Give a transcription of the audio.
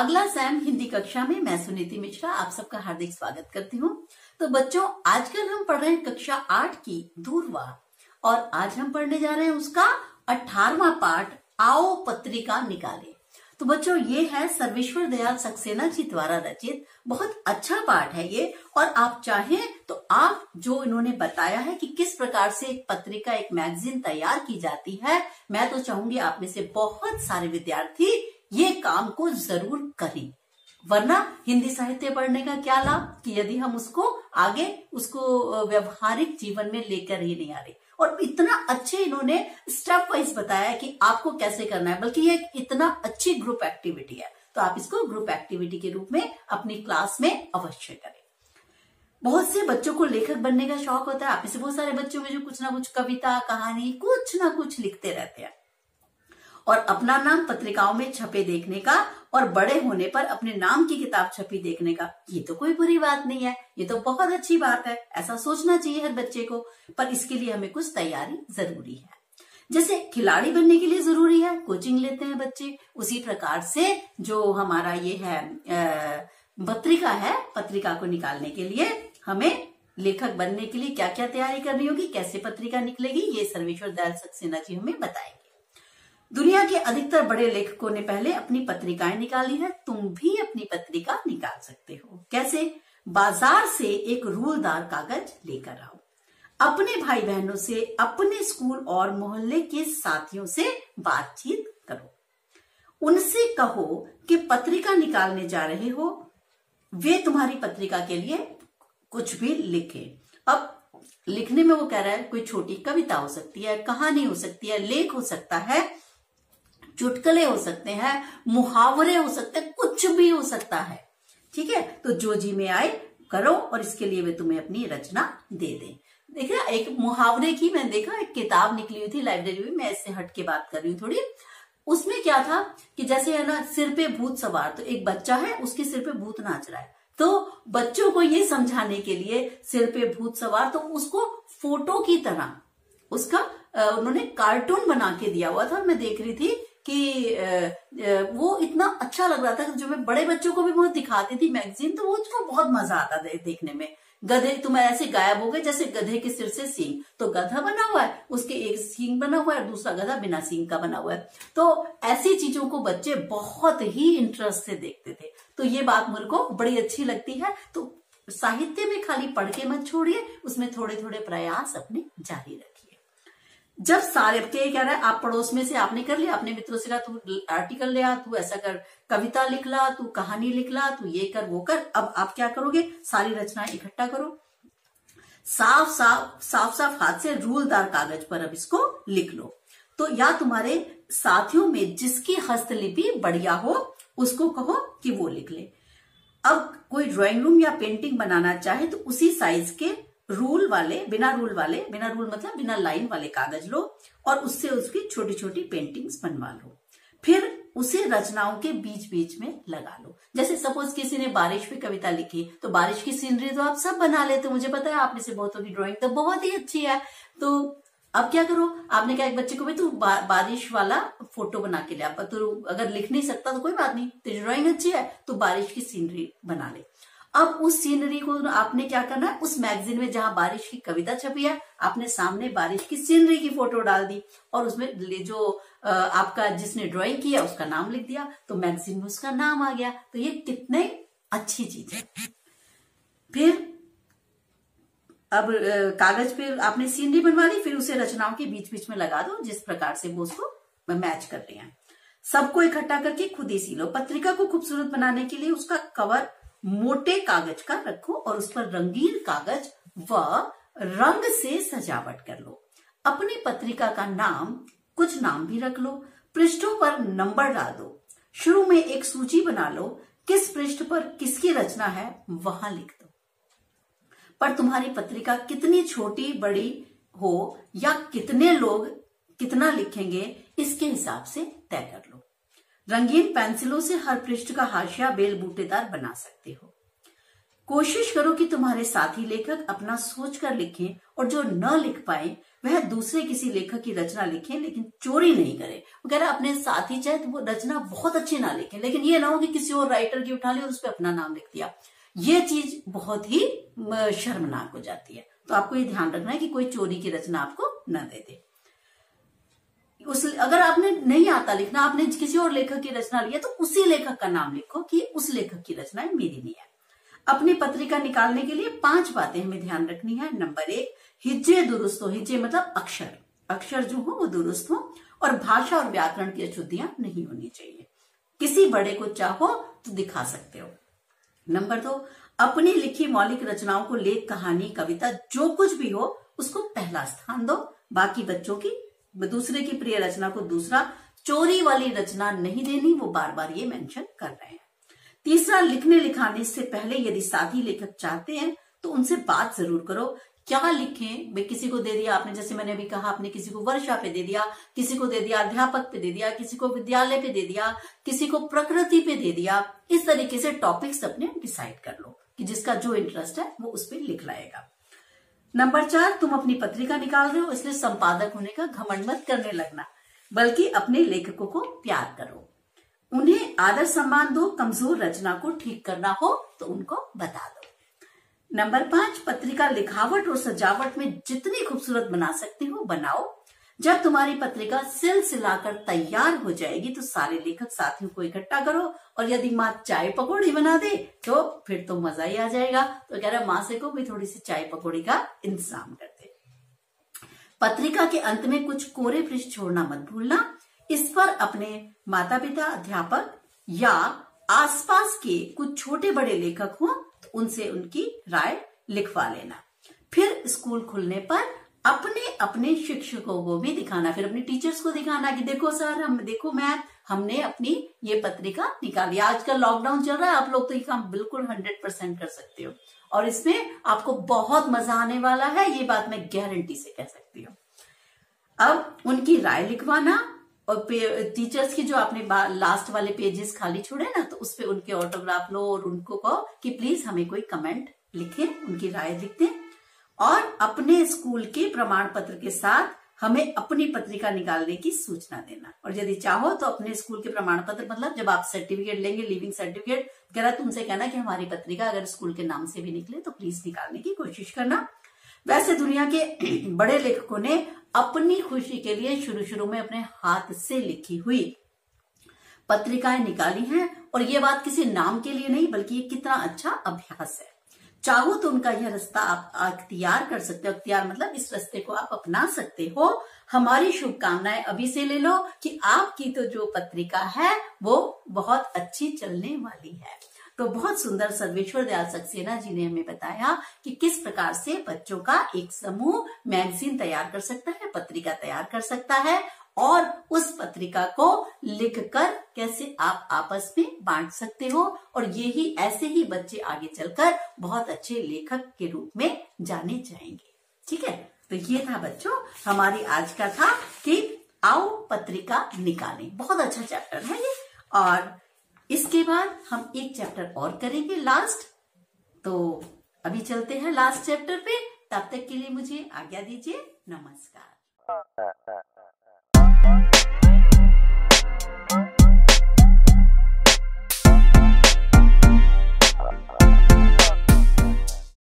अगला सैम हिंदी कक्षा में मैं सुनीति मिश्रा आप सबका हार्दिक स्वागत करती हूँ। तो बच्चों, आजकल हम पढ़ रहे हैं कक्षा 8 की दूरवा और आज हम पढ़ने जा रहे हैं उसका 18वां पाठ, आओ पत्रिका निकाले। तो बच्चों, ये है सर्वेश्वर दयाल सक्सेना जी द्वारा रचित बहुत अच्छा पाठ है ये। और आप चाहें तो आप जो इन्होंने बताया है कि किस प्रकार से एक पत्रिका, एक मैगजीन तैयार की जाती है, मैं तो चाहूंगी आप में से बहुत सारे विद्यार्थी ये काम को जरूर करें। वरना हिंदी साहित्य पढ़ने का क्या लाभ कि यदि हम उसको व्यवहारिक जीवन में लेकर ही नहीं आ रहे। और इतना अच्छे इन्होंने स्टेप वाइज बताया कि आपको कैसे करना है, बल्कि ये इतना अच्छी ग्रुप एक्टिविटी है, तो आप इसको ग्रुप एक्टिविटी के रूप में अपनी क्लास में अवश्य करें। बहुत से बच्चों को लेखक बनने का शौक होता है। आप में से बहुत सारे बच्चों में जो कुछ ना कुछ कविता, कहानी, कुछ ना कुछ लिखते रहते हैं और अपना नाम पत्रिकाओं में छपे देखने का और बड़े होने पर अपने नाम की किताब छपी देखने का, ये तो कोई बुरी बात नहीं है, ये तो बहुत अच्छी बात है। ऐसा सोचना चाहिए हर बच्चे को, पर इसके लिए हमें कुछ तैयारी जरूरी है। जैसे खिलाड़ी बनने के लिए जरूरी है कोचिंग लेते हैं बच्चे, उसी प्रकार से जो हमारा ये है पत्रिका है, पत्रिका को निकालने के लिए हमें लेखक बनने के लिए क्या क्या तैयारी करनी होगी, कैसे पत्रिका निकलेगी, ये सर्वेश्वर दयाल सक्सेना जी हमें बताएंगे। दुनिया के अधिकतर बड़े लेखकों ने पहले अपनी पत्रिकाएं निकाली है, तुम भी अपनी पत्रिका निकाल सकते हो। कैसे? बाजार से एक रूलदार कागज लेकर आओ, अपने भाई बहनों से, अपने स्कूल और मोहल्ले के साथियों से बातचीत करो, उनसे कहो कि पत्रिका निकालने जा रहे हो, वे तुम्हारी पत्रिका के लिए कुछ भी लिखे। अब लिखने में वो कह रहा है कोई छोटी कविता हो सकती है, कहानी हो सकती है, लेख हो सकता है, चुटकुले हो सकते हैं, मुहावरे हो सकते हैं, कुछ भी हो सकता है। ठीक है, तो जो जी में आए करो और इसके लिए वे तुम्हें अपनी रचना दे दें। देखिए, एक मुहावरे की मैंने देखा एक किताब निकली हुई थी लाइब्रेरी में, मैं इससे हट के बात कर रही हूँ थोड़ी। उसमें क्या था कि जैसे है ना, सिर पे भूत सवार, तो एक बच्चा है, उसके सिर पे भूत नाच रहा है, तो बच्चों को ये समझाने के लिए सिर पे भूत सवार, तो उसको फोटो की तरह उसका उन्होंने कार्टून बना के दिया हुआ था। मैं देख रही थी कि वो इतना अच्छा लग रहा था, जो मैं बड़े बच्चों को भी बहुत दिखाती थी मैगजीन, तो वो उसको बहुत मजा आता था देखने में। गधे तुम ऐसे गायब हो गए जैसे गधे के सिर से सींग, तो गधा बना हुआ है, उसके एक सींग बना हुआ है, दूसरा गधा बिना सींग का बना हुआ है। तो ऐसी चीजों को बच्चे बहुत ही इंटरेस्ट से देखते थे, तो ये बात मुझे को बड़ी अच्छी लगती है। तो साहित्य में खाली पढ़ के मत छोड़िए, उसमें थोड़े थोड़े प्रयास अपने जारी रखिए। जब सारे कह रहा है, आप पड़ोस में से आपने कर लिया, अपने मित्रों से कहा तू आर्टिकल ले आ, तू ऐसा कर, कविता लिख ला, तू कहानी लिख ला, तू ये कर वो कर। अब आप क्या करोगे, सारी रचनाएं इकट्ठा करो, साफ हाथ से रूलदार कागज पर अब इसको लिख लो। तो या तुम्हारे साथियों में जिसकी हस्तलिपि बढ़िया हो उसको कहो कि वो लिख ले। अब कोई ड्राइंग रूम या पेंटिंग बनाना चाहे तो उसी साइज के बिना रूल मतलब बिना लाइन वाले कागज लो और उससे उसकी छोटी छोटी पेंटिंग्स बनवा लो। फिर उसे रचनाओं के बीच बीच में लगा लो। जैसे सपोज किसी ने बारिश पे कविता लिखी, तो बारिश की सीनरी तो आप सब बना लेते हो, मुझे पता है आप में से बहुतों की ड्राइंग तो बहुत ही अच्छी है। तो अब क्या करो, आपने कहा एक बच्चे को भाई तू बारिश वाला फोटो बना के ले, तो अगर लिख नहीं सकता तो कोई बात नहीं, तेरी ड्राइंग अच्छी है, तो बारिश की सीनरी बना ले। अब उस सीनरी को आपने क्या करना है, उस मैगजीन में जहां बारिश की कविता छपी है, आपने सामने बारिश की सीनरी की फोटो डाल दी और उसमें जो आपका जिसने ड्राइंग किया उसका नाम लिख दिया, तो मैगजीन में उसका नाम आ गया। तो ये कितने अच्छी चीज है। फिर अब कागज पे आपने सीनरी बनवा ली, फिर उसे रचनाओं के बीच बीच में लगा दो जिस प्रकार से वो उसको मैच कर रहे हैं। सबको इकट्ठा करके खुद ही सी लो। पत्रिका को खूबसूरत बनाने के लिए उसका कवर मोटे कागज का रखो और उस पर रंगीन कागज व रंग से सजावट कर लो। अपनी पत्रिका का नाम, कुछ नाम भी रख लो, पृष्ठों पर नंबर डाल दो, शुरू में एक सूची बना लो, किस पृष्ठ पर किसकी रचना है वहां लिख दो। पर तुम्हारी पत्रिका कितनी छोटी बड़ी हो या कितने लोग कितना लिखेंगे, इसके हिसाब से तय कर लो। रंगीन पेंसिलों से हर पृष्ठ का हाशिया बेल बूटेदार बना सकते हो। कोशिश करो कि तुम्हारे साथी लेखक अपना सोचकर लिखें और जो न लिख पाए वह दूसरे किसी लेखक की रचना लिखें, लेकिन चोरी नहीं करे। वो कह रहा है अपने साथी चाहे तो वो रचना बहुत अच्छी ना लिखें, लेकिन ये ना हो कि किसी और राइटर की उठा ली और उस पर अपना नाम लिख दिया। ये चीज बहुत ही शर्मनाक हो जाती है। तो आपको ये ध्यान रखना है कि कोई चोरी की रचना आपको न दे दे। अगर आपने नहीं आता लिखना, आपने किसी और लेखक की रचना ली है तो उसी लेखक का नाम लिखो कि उस लेखक की रचना है, मेरी नहीं है। अपनी पत्रिका निकालने के लिए 5 बातें हमें ध्यान रखनी है। नंबर 1, हिज्जे दुरुस्त हो। हिज्जे मतलब अक्षर जो हो वो दुरुस्त हो और भाषा और व्याकरण की अशुद्धियां नहीं होनी चाहिए। किसी बड़े को चाहो तो दिखा सकते हो। नंबर 2, अपनी लिखी मौलिक रचनाओं को लेख, कहानी, कविता जो कुछ भी हो उसको पहला स्थान दो। बाकी बच्चों की दूसरे की प्रिय रचना को दूसरा। चोरी वाली रचना नहीं देनी, वो बार बार ये मेंशन कर रहे हैं। तीसरा, लिखने लिखाने से पहले यदि साथी लेखक चाहते हैं तो उनसे बात जरूर करो। क्या लिखें, भाई किसी को दे दिया आपने, जैसे मैंने अभी कहा, आपने किसी को वर्षा पे दे दिया, किसी को दे दिया अध्यापक पे दे दिया, किसी को विद्यालय पे दे दिया, किसी को प्रकृति पे दे दिया। इस तरीके से टॉपिक्स अपने डिसाइड कर लो कि जिसका जो इंटरेस्ट है वो उस पर लिख लाएगा। नंबर 4, तुम अपनी पत्रिका निकाल रहे हो इसलिए संपादक होने का घमंड मत करने लगना, बल्कि अपने लेखकों को प्यार करो, उन्हें आदर सम्मान दो। कमजोर रचना को ठीक करना हो तो उनको बता दो। नंबर 5, पत्रिका लिखावट और सजावट में जितनी खूबसूरत बना सकते हो बनाओ। जब तुम्हारी पत्रिका सिलसिलाकर तैयार हो जाएगी तो सारे लेखक साथियों को इकट्ठा करो, और यदि माँ चाय पकौड़ी बना दे तो फिर तो मजा ही आ जाएगा। तो कह रहा माँ से को भी थोड़ी सी चाय पकौड़ी का इंतजाम कर दे। पत्रिका के अंत में कुछ कोरे पृष्ठ छोड़ना मत भूलना। इस पर अपने माता पिता, अध्यापक या आसपास के कुछ छोटे बड़े लेखक हों तो उनसे उनकी राय लिखवा लेना। फिर स्कूल खुलने पर अपने अपने शिक्षकों को भी दिखाना, फिर अपने टीचर्स को दिखाना कि देखो सर, देखो मैम, हमने अपनी ये पत्रिका निकाली। आजकल लॉकडाउन चल रहा है, आप लोग तो ये काम बिल्कुल 100% कर सकते हो और इसमें आपको बहुत मजा आने वाला है, ये बात मैं गारंटी से कह सकती हूँ। अब उनकी राय लिखवाना, और टीचर्स की जो आपने लास्ट वाले पेजेस खाली छोड़े ना, तो उस पे उनके ऑटोग्राफ लो और उनको कहो कि प्लीज हमें कोई कमेंट लिखें, उनकी राय लिख दें। और अपने स्कूल के प्रमाण पत्र के साथ हमें अपनी पत्रिका निकालने की सूचना देना। और यदि चाहो तो अपने स्कूल के प्रमाण पत्र, मतलब जब आप सर्टिफिकेट लेंगे, लिविंग सर्टिफिकेट, कह रहा तुमसे कहना कि हमारी पत्रिका अगर स्कूल के नाम से भी निकले तो प्लीज निकालने की कोशिश करना। वैसे दुनिया के बड़े लेखकों ने अपनी खुशी के लिए शुरू शुरू में अपने हाथ से लिखी हुई पत्रिकाएं निकाली हैं, और ये बात किसी नाम के लिए नहीं बल्कि ये कितना अच्छा अभ्यास है। चाहो तो उनका यह रास्ता आप अख्तियार कर सकते हो। अख्तियार मतलब इस रास्ते को आप अपना सकते हो। हमारी शुभकामनाएं अभी से ले लो कि आपकी तो जो पत्रिका है वो बहुत अच्छी चलने वाली है। तो बहुत सुंदर सर्वेश्वर दयाल सक्सेना जी ने हमें बताया कि किस प्रकार से बच्चों का एक समूह मैगजीन तैयार कर सकता है, पत्रिका तैयार कर सकता है, और उस पत्रिका को लिखकर कैसे आप आपस में बांट सकते हो, और यही ऐसे ही बच्चे आगे चलकर बहुत अच्छे लेखक के रूप में जाने जाएंगे। ठीक है, तो ये था बच्चों हमारी आज का था कि आओ पत्रिका निकालें। बहुत अच्छा चैप्टर है ये, और इसके बाद हम एक चैप्टर और करेंगे लास्ट। तो अभी चलते हैं लास्ट चैप्टर पे, तब तक के लिए मुझे आज्ञा दीजिए। नमस्कार।